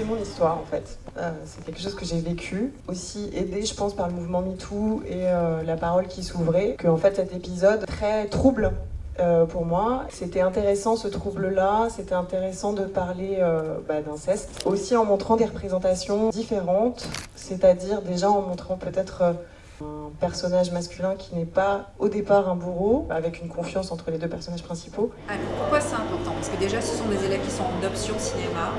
c'est mon histoire en fait. C'est quelque chose que j'ai vécu. Aussi aidé, je pense, par le mouvement MeToo et la parole qui s'ouvrait. Que en fait cet épisode très trouble pour moi. C'était intéressant ce trouble-là, c'était intéressant de parler d'inceste. Aussi en montrant des représentations différentes, c'est-à-dire déjà en montrant peut-être un personnage masculin qui n'est pas au départ un bourreau, avec une confiance entre les deux personnages principaux. Alors pourquoi c'est important? Parce que déjà ce sont des élèves qui sont en option cinéma,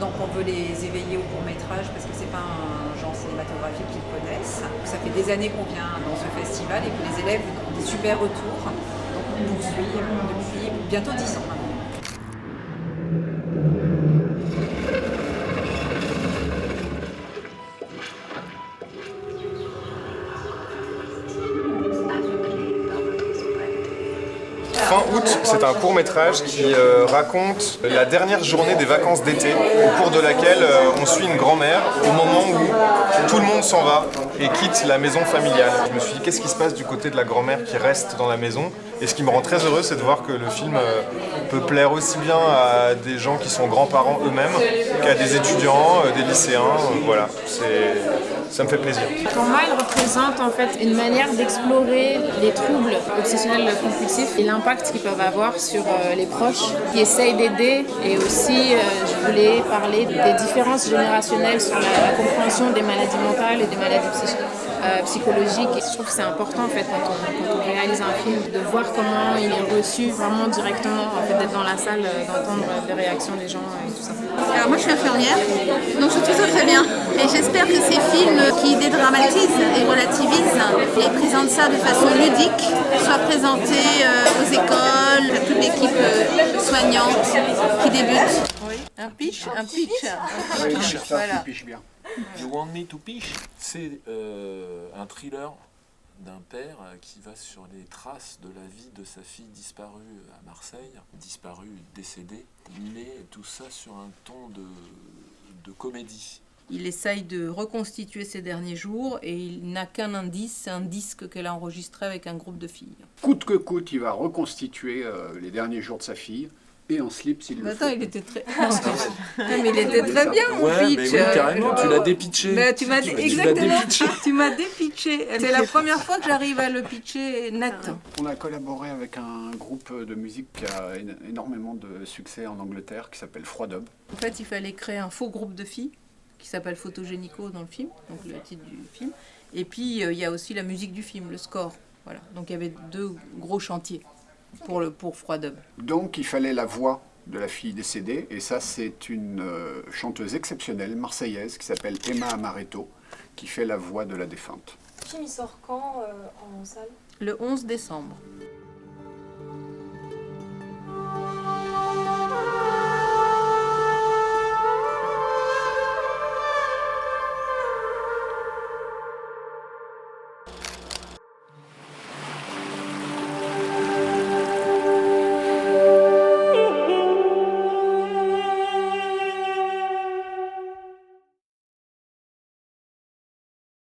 donc on veut les éveiller au court-métrage parce que c'est pas un genre cinématographique qu'ils connaissent. Ça fait des années qu'on vient dans ce festival et que les élèves ont des super retours. Donc on poursuit depuis bientôt 10 ans maintenant. Fin août, c'est un court-métrage qui raconte la dernière journée des vacances d'été, au cours de laquelle on suit une grand-mère au moment où tout le monde s'en va et quitte la maison familiale. Je me suis dit, qu'est-ce qui se passe du côté de la grand-mère qui reste dans la maison? Et ce qui me rend très heureux, c'est de voir que le film peut plaire aussi bien à des gens qui sont grands-parents eux-mêmes qu'à des étudiants, des lycéens. Voilà, ça me fait plaisir. Pour moi, il représente en fait une manière d'explorer les troubles obsessionnels compulsifs et l'impact qu'ils peuvent avoir sur les proches qui essayent d'aider. Et aussi, je voulais parler des différences générationnelles sur la compréhension des maladies mentales et des maladies psychologiques. Et je trouve que c'est important en fait quand on réalise un film de voir comment il est reçu vraiment directement, en fait, d'être dans la salle, d'entendre les réactions des gens et tout ça. Alors moi je suis infirmière, donc je trouve ça très bien. Et j'espère que ces films qui dédramatisent et relativisent et présentent ça de façon ludique soient présentés aux écoles, à toute l'équipe soignante qui débute. Oui, un pitch. Voilà. Pitch bien. You Want Me to Pitch, c'est un thriller d'un père qui va sur les traces de la vie de sa fille disparue à Marseille, décédée, mais tout ça sur un ton de comédie. Il essaye de reconstituer ses derniers jours et il n'a qu'un indice, c'est un disque qu'elle a enregistré avec un groupe de filles. Coûte que coûte, il va reconstituer les derniers jours de sa fille. Et en slip s'il le faut. Il était très... mais il était très bien mon pitch. Mais oui, carrément, tu l'as dépitché. Mais tu m'as exactement, tu m'as dépitché. C'est la première fois que j'arrive à le pitcher net. On a collaboré avec un groupe de musique qui a énormément de succès en Angleterre, qui s'appelle Froidub. En fait, il fallait créer un faux groupe de filles qui s'appelle Photogénico dans le film, donc le titre du film. Et puis, il y a aussi la musique du film, le score. Voilà. Donc, il y avait 2 gros chantiers pour Froidub. Donc, il fallait la voix de la fille décédée. Et ça, c'est une chanteuse exceptionnelle, marseillaise, qui s'appelle Emma Amaretto, qui fait la voix de la défunte. Le film, il sort quand en salle? Le 11 décembre.